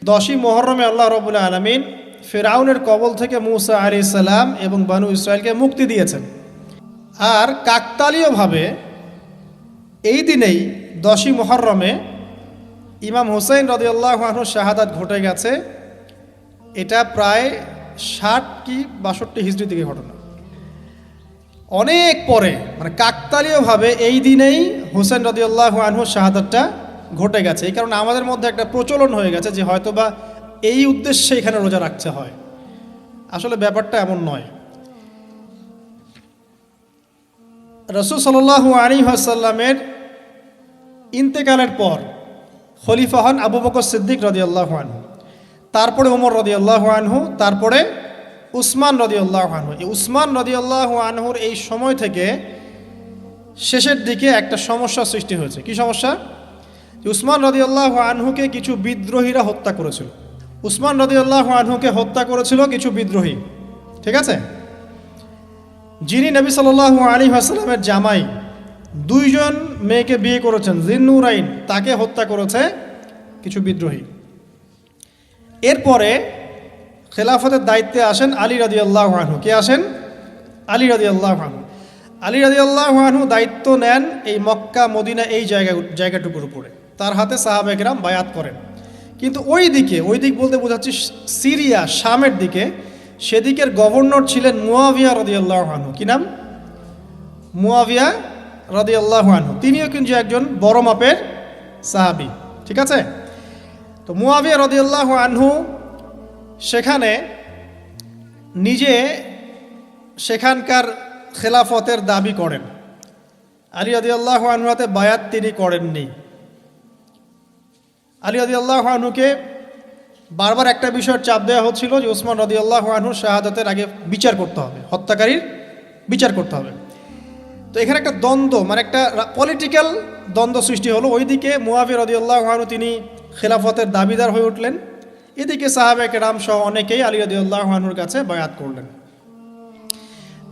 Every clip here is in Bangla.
10ই মুহররমে আল্লাহ রাব্বুল আলামিন ফিরআউনের কবল থেকে মূসা আলাইহিস সালাম এবং বনু ইসরাইলকে মুক্তি দিয়েছেন। আর কাকতালীয়ভাবে এই দিনেই 10ই মুহররমে ইমাম হুসাইন রাদিয়াল্লাহু আনহু শাহাদাত ঘটে গেছে। এটা প্রায় 60 কি 62 হিজরি থেকে ঘটনা। অনেক পরে মানে কাকতালীয়ভাবে এই দিনেই হুসাইন রাদিয়াল্লাহু আনহু শাহাদাতটা ঘটে গেছে। এই কারণে আমাদের মধ্যে একটা প্রচলন হয়ে গেছে যে হয়তোবা এই উদ্দেশ্যে এখানে রোজা রাখতে হয়। আসলে ব্যাপারটা এমন নয়। রাসূল সাল্লাল্লাহু আলাইহি ওয়াসাল্লামের ইন্তেকালের পর খলিফা হন আবু বকর সিদ্দিক রাদিয়াল্লাহু আনহু, তারপরে ওমর রাদিয়াল্লাহু আনহু, তারপরে উসমান রাদিয়াল্লাহু আনহু। এই উসমান রাদিয়াল্লাহু আনহুর এই সময় থেকে শেষের দিকে একটা সমস্যা সৃষ্টি হয়েছে। কি সমস্যা? উসমান রাদিয়াল্লাহু আনহুকে কিছু বিদ্রোহীরা হত্যা করেছিল। উসমান রাদিয়াল্লাহু আনহুকে হত্যা করেছিল কিছু বিদ্রোহী, ঠিক আছে? যিনি নবী সাল্লাল্লাহু আলাইহি ওয়াসাল্লামের জামাই, 2 জন মেয়েকে বিয়ে করেছেন, জিন্নুরাইন, তাকে হত্যা করেছে কিছু বিদ্রোহী। এরপরে খেলাফতের দায়িত্বে আসেন আলী রাদিয়াল্লাহু আনহু। কে আসেন? আলী রাদিয়াল্লাহু আনহু। আলী রাদিয়াল্লাহু আনহু দায়িত্ব নেন এই মক্কা মদিনা এই জায়গাটুকুর উপরে। তার হাতে সাহাবায়ে কেরাম বায়াত করেন। কিন্তু ওই দিক বলতে বোঝাচ্ছি সিরিয়া, শামের দিকে, সেদিকের গভর্নর ছিলেন মুয়াবিয়া রাদিয়াল্লাহু আনহু। কি নাম? মুয়াবিয়া রাদিয়াল্লাহু আনহু। তিনিও কিন্তু একজন বড় মাপের সাহাবী, ঠিক আছে? তো মুয়াবিয়া রাদিয়াল্লাহু আনহু সেখানে নিজে সেখানকার খেলাফতের দাবি করেন। আলী রাদিয়াল্লাহু আনহুর হাতে বায়াত তিনি করেননি। আলী রাদিয়াল্লাহু আনহুকে বারবার একটা বিষয়ের চাপ দেওয়া হচ্ছিল যে উসমান রাদিয়াল্লাহু আনহু শাহাদাতের আগে বিচার করতে হবে, হত্যাকারীর বিচার করতে হবে। তো এখানে একটা দ্বন্দ্ব, মানে একটা পলিটিক্যাল দ্বন্দ্ব সৃষ্টি হলো। ওইদিকে মুয়াবিয়া রাদিয়াল্লাহু আনহু তিনি খেলাফতের দাবিদার হয়ে উঠলেন, এদিকে সাহাবায়ে কেরাম সহ অনেকেই আলী রাদিয়াল্লাহু আনহুর কাছে বায়াত করলেন।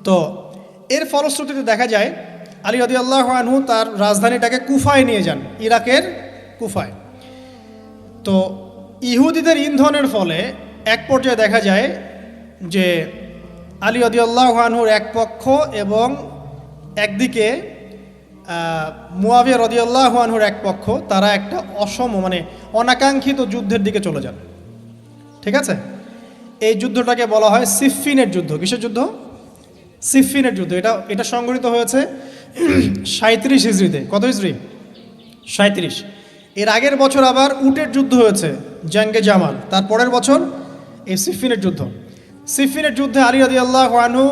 তো এর ফলশ্রুতিতে দেখা যায় আলী রাদিয়াল্লাহু আনহু তার রাজধানীটাকে কুফায় নিয়ে যান, ইরাকের কুফায়। তো ইহুদিদের ইন্ধনের ফলে এক পর্যায়ে দেখা যায় যে আলী রাদিয়াল্লাহু আনহুর এক পক্ষ এবং একদিকে মুয়াবিয়া রাদিয়াল্লাহু আনহুর এক পক্ষ, তারা একটা মানে অনাকাঙ্ক্ষিত যুদ্ধের দিকে চলে যান, ঠিক আছে? এই যুদ্ধটাকে বলা হয় সিফফিনের যুদ্ধ। কিসের যুদ্ধ? সিফফিনের যুদ্ধ। এটা সংঘটিত হয়েছে 37 হিজরিতে। কত হিজরি? 37। এর আগের বছর আবার উটের যুদ্ধ হয়েছে, জঙ্গে জামাল। তার পরের বছর এই সিফফিনের যুদ্ধ। সিফফিনের যুদ্ধে আলী রাদিয়াল্লাহু আনহু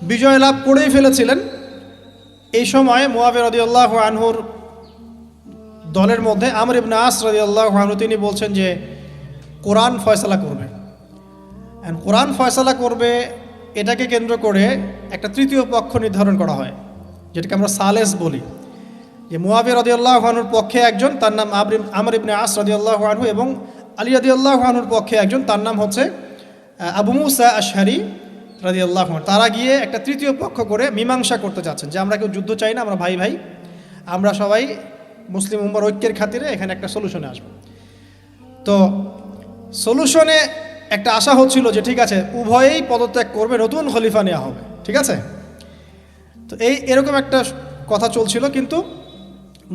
বিজয় লাভ করেই ফেলেছিলেন। এই সময় মুয়াবিয়া রাদিয়াল্লাহু আনহুর দলের মধ্যে আমর ইবনে আস রাদিয়াল্লাহু আনহু তিনি বলছেন যে কোরআন ফয়সালা করবে। কোরআন ফয়সালা করবে, এটাকে কেন্দ্র করে একটা তৃতীয় পক্ষ নির্ধারণ করা হয়, যেটাকে আমরা সালেস বলি। যে মুয়াবিয়া রাদিয়াল্লাহু আনহুর পক্ষে একজন, তার নাম আমর ইবনে আস রাদিয়াল্লাহু আনহু, এবং আলী রাদিয়াল্লাহু আনহুর পক্ষে একজন, তার নাম হচ্ছে আবু মুসা আশআরী রাদিয়াল্লাহু আনহু। তারা গিয়ে একটা তৃতীয় পক্ষ করে মীমাংসা করতে চাচ্ছেন যে আমরা কেউ যুদ্ধ চাই না, আমরা ভাই ভাই, আমরা সবাই মুসলিম উম্মার ঐক্যের খাতিরে এখানে একটা সলিউশনে আসবো। তো সলিউশনে একটা আশা হচ্ছিল যে ঠিক আছে উভয়েই পদত্যাগ করবে, নতুন খলিফা নেওয়া হবে, ঠিক আছে? তো এরকম একটা কথা চলছিল। কিন্তু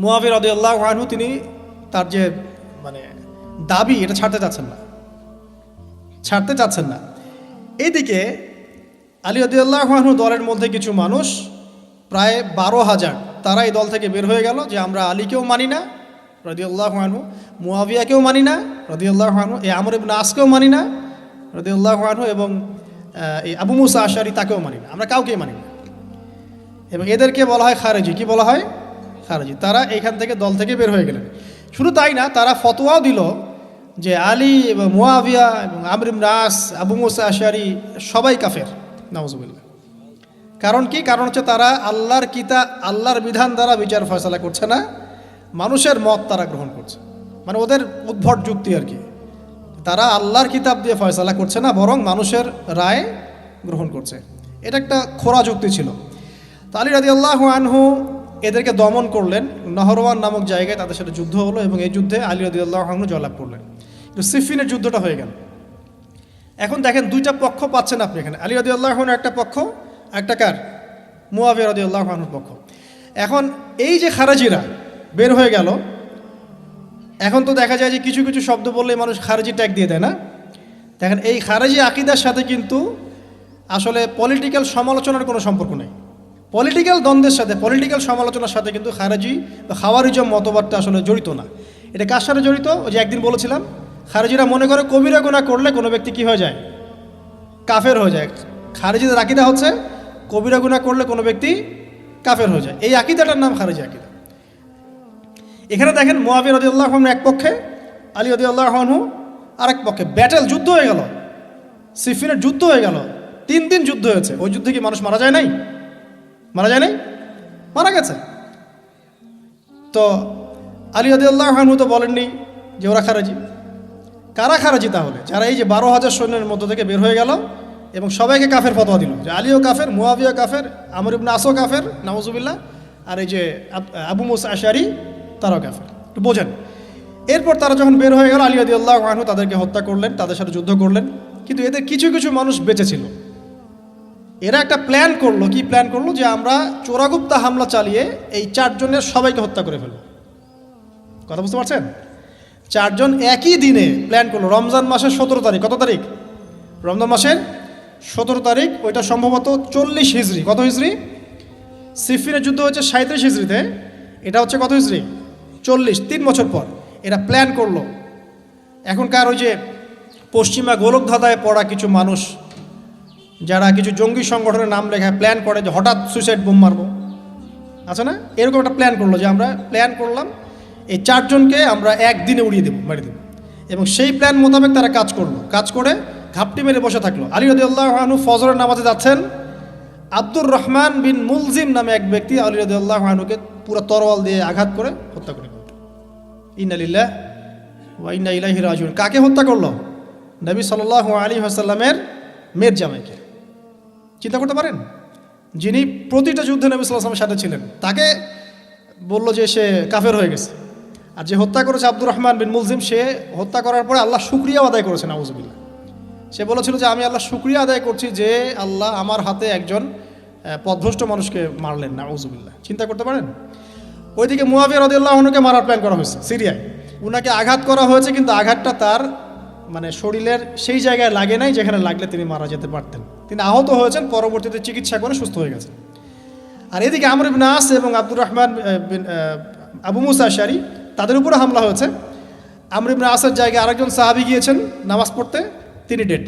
মুয়াবিয়া রাদিয়াল্লাহু আনহু তিনি তার যে মানে দাবি, এটা ছাড়তে চাচ্ছেন না। এইদিকে আলী রাদিয়াল্লাহু আনহু দলের মধ্যে কিছু মানুষ, প্রায় 12,000, তারা এই দল থেকে বের হয়ে গেল যে আমরা আলীকেও মানি না রাদিয়াল্লাহু আনহু, মুয়াবিয়াকেও মানি না রাদিয়াল্লাহু আনহু, এই আমর ইবনে আসকেও মানি না রাদিয়াল্লাহু আনহু, এবং এই আবু মুসা আশআরী তাকেও মানি না, আমরা কাউকেই মানি না। এবং এদেরকে বলা হয় খারেজি। কি বলা হয়? খারেজি। তারা এইখান থেকে দল থেকে বের হয়ে গেলেন। শুধু তাই না, তারা ফতোয়াও দিল যে আলী এবং মুয়াবিয়া এবং আমর ইবনে আস, আবু মুসা আশআরী সবাই কাফের, নাউজুবিল্লাহ। কারণ কি? কারণ হচ্ছে তারা আল্লাহর কিতাব, আল্লাহর বিধান দ্বারা বিচার ফয়সালা করছে না, মানুষের মত তারা গ্রহণ করছে। মানে ওদের উদ্ভট যুক্তি আর কি। তারা আল্লাহর কিতাব দিয়ে ফয়সালা করছে না, বরং মানুষের রায় গ্রহণ করছে। এটা একটা খোরা যুক্তি ছিল। তো আলী রাদিয়াল্লাহু আনহু এদেরকে দমন করলেন। নহরওয়ান নামক জায়গায় তাদের সাথে যুদ্ধ হলো এবং এই যুদ্ধে আলী রাদিয়াল্লাহু আনহু জয়লাভ করলেন। তো সিফিনের যুদ্ধটা হয়ে গেল। এখন দেখেন দুইটা পক্ষ পাচ্ছেন আপনি এখানে, আলী রাদিয়াল্লাহু আনহু একটা পক্ষ, একটা কার, মুয়াবিয়া রাদিয়াল্লাহু আনহুর পক্ষ। এখন এই যে খারেজিরা বের হয়ে গেল, এখন তো দেখা যায় যে কিছু কিছু শব্দ বললে মানুষ খারেজি ট্যাগ দিয়ে দেয় না। দেখেন এই খারেজি আকিদার সাথে কিন্তু আসলে পলিটিক্যাল সমালোচনার কোনো সম্পর্ক নেই। পলিটিক্যাল দ্বন্দ্বের সাথে, পলিটিক্যাল সমালোচনার সাথে কিন্তু খারেজি বা খাওয়ারিজম মতবাদটা আসলে জড়িত না। এটা কার সাথে জড়িত? ওই যে একদিন বলেছিলাম, খারেজিরা মনে করে কবিরা গুনাহ করলে কোনো ব্যক্তি কী হয়ে যায়? কাফের হয়ে যায়। খারেজিদের আকিদা হচ্ছে কবিরা গুনাহ করলে কোনো ব্যক্তি কাফের হয়ে যায়। এই আকিদাটার নাম খারেজি আকিদা। এখানে দেখেন মুয়াবিয়া রাদিয়াল্লাহু আনহু এক পক্ষে, আলী রাদিয়াল্লাহু আনহু আরেক পক্ষে। ব্যাটেল, যুদ্ধ হয়ে গেল, সিফিনের যুদ্ধ হয়ে গেল, 3 দিন যুদ্ধ হয়েছে। ওই যুদ্ধে কি মানুষ মারা যায় নাই? মারা যায় নাই? মারা গেছে। তো আলী রাদিয়াল্লাহু আনহু তো বলেননি যে ওরা খারেজি। কারা খারেজি তাহলে? যারা এই যে 12,000 সৈন্যের মধ্য থেকে বের হয়ে গেল এবং সবাইকে কাফের ফতোয়া দিল যে আলীও কাফের, মুয়াবিয়া কাফের, আমর ইবনে আসও কাফের, নাউজুবিল্লাহ, আর এই যে আবু মুসা আশআরী তারাও কাফের। একটু বোঝেন। এরপর তারা যখন বের হয়ে গেল, আলী রাদিয়াল্লাহু আনহু তাদেরকে হত্যা করলেন, তাদের সাথে যুদ্ধ করলেন। কিন্তু এদের কিছু কিছু মানুষ বেঁচে ছিল। এরা একটা প্ল্যান করলো। কি প্ল্যান করলো? যে আমরা চোরাগুপ্তা হামলা চালিয়ে এই 4 জনের সবাইকে হত্যা করে ফেলব। কথা বুঝতে পারছেন? 4 জন একই দিনে প্ল্যান করলো। রমজান মাসের 17 তারিখ। কত তারিখ? রমজান মাসের 17 তারিখ। ওইটা সম্ভবত 40 হিজরি। কত হিজরি? সিফিনের যুদ্ধ হচ্ছে 37 হিজরিতে, এটা হচ্ছে কত হিজরি? 40, 3 বছর পর এরা প্ল্যান করলো। এখনকার ওই যে পশ্চিমা গোলকধাঁধায় পড়া কিছু মানুষ, যারা কিছু জঙ্গি সংগঠনের নাম লেখায় প্ল্যান করে যে হঠাৎ সুইসাইড বোম মারবো, আছে না? এরকম একটা প্ল্যান করলো যে আমরা প্ল্যান করলাম এই 4 জনকে আমরা একদিনে উড়িয়ে দেবো, মেরে দেবো। এবং সেই প্ল্যান মোতাবেক তারা কাজ করলো। কাজ করে ঘাপটি মেরে বসে থাকলো। আলী রাদিয়াল্লাহু আনহু ফজরের নামাজে যাচ্ছেন, আব্দুর রহমান বিন মুলজিম নামে এক ব্যক্তি আলী রাদিয়াল্লাহু আনহুকে পুরো তরোয়াল দিয়ে আঘাত করে হত্যা করে। ইন্না লিল্লাহি ওয়া ইন্না ইলাইহি রাজিউন। কাকে হত্যা করলো? নবী সাল্লাল্লাহু আলাইহি ওয়াসাল্লামের মেয়ের জামাইকে। চিন্তা করতে পারেন? যিনি প্রতিটা যুদ্ধে নবী সাল্লাল্লাহু আলাইহি ওয়াসাল্লামের সাথে ছিলেন, তাকে বলল যে সে কাফের হয়ে গেছে। আর যে হত্যা করেছে আব্দুর রহমান বিন মুলজিম, সে হত্যা করার পরে আল্লাহ শুকরিয়া আদায় করেছে, নাউজুবিল্লাহ। সে বলেছিল যে আমি আল্লাহ শুকরিয়া আদায় করছি যে আল্লাহ আমার হাতে একজন পথভ্রষ্ট মানুষকে মারলেন, নাউজুবিল্লাহ। চিন্তা করতে পারেন? ওইদিকে মুয়াবিয়া রাদিয়াল্লাহু আনহুকে মারার প্ল্যান করা হয়েছে সিরিয়ায়। উনাকে আঘাত করা হয়েছে, কিন্তু আঘাতটা তার মানে শরীরের সেই জায়গায় লাগে নাই যেখানে লাগলে তিনি মারা যেতে পারতেন। তিনি আহত হয়েছেন, পরবর্তীতে চিকিৎসা করে সুস্থ হয়ে গেছেন। আর এদিকে আমর ইবনে আস এবং আব্দুর রহমান আবু মুসা আশআরী, তাদের উপরে হামলা হয়েছে। আমর ইবনে আসের জায়গায় আরেকজন সাহাবী গিয়েছেন নামাজ পড়তে, তিনি ডেড।